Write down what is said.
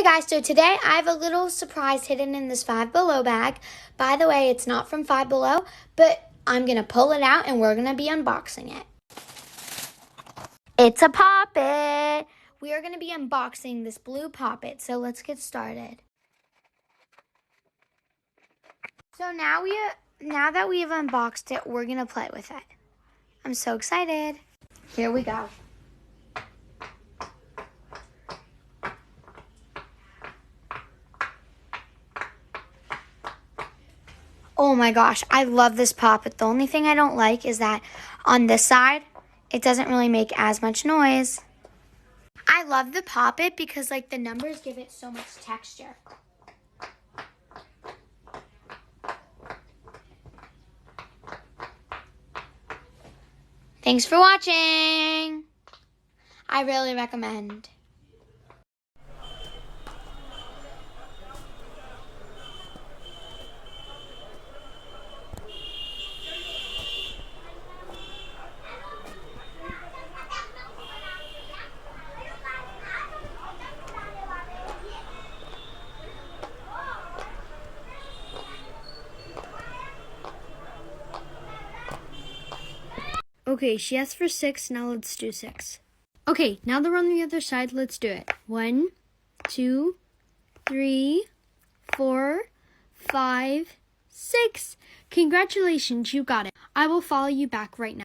guys, so today I have a little surprise hidden in this Five Below bag. By the way, it's not from Five Below, but I'm going to pull it out and we're going to be unboxing it. It's a Pop-It! We are going to be unboxing this blue Pop-It, so let's get started. So now that we have unboxed it, we're going to play with it. I'm so excited. Here we go. Oh my gosh, I love this Pop-It. The only thing I don't like is that on this side, it doesn't really make as much noise. I love the Pop-It because the numbers give it so much texture. Thanks for watching. I really recommend. Okay, she asked for 6, now let's do 6. Okay, now that we're on the other side, let's do it. 1, 2, 3, 4, 5, 6. Congratulations, you got it. I will follow you back right now.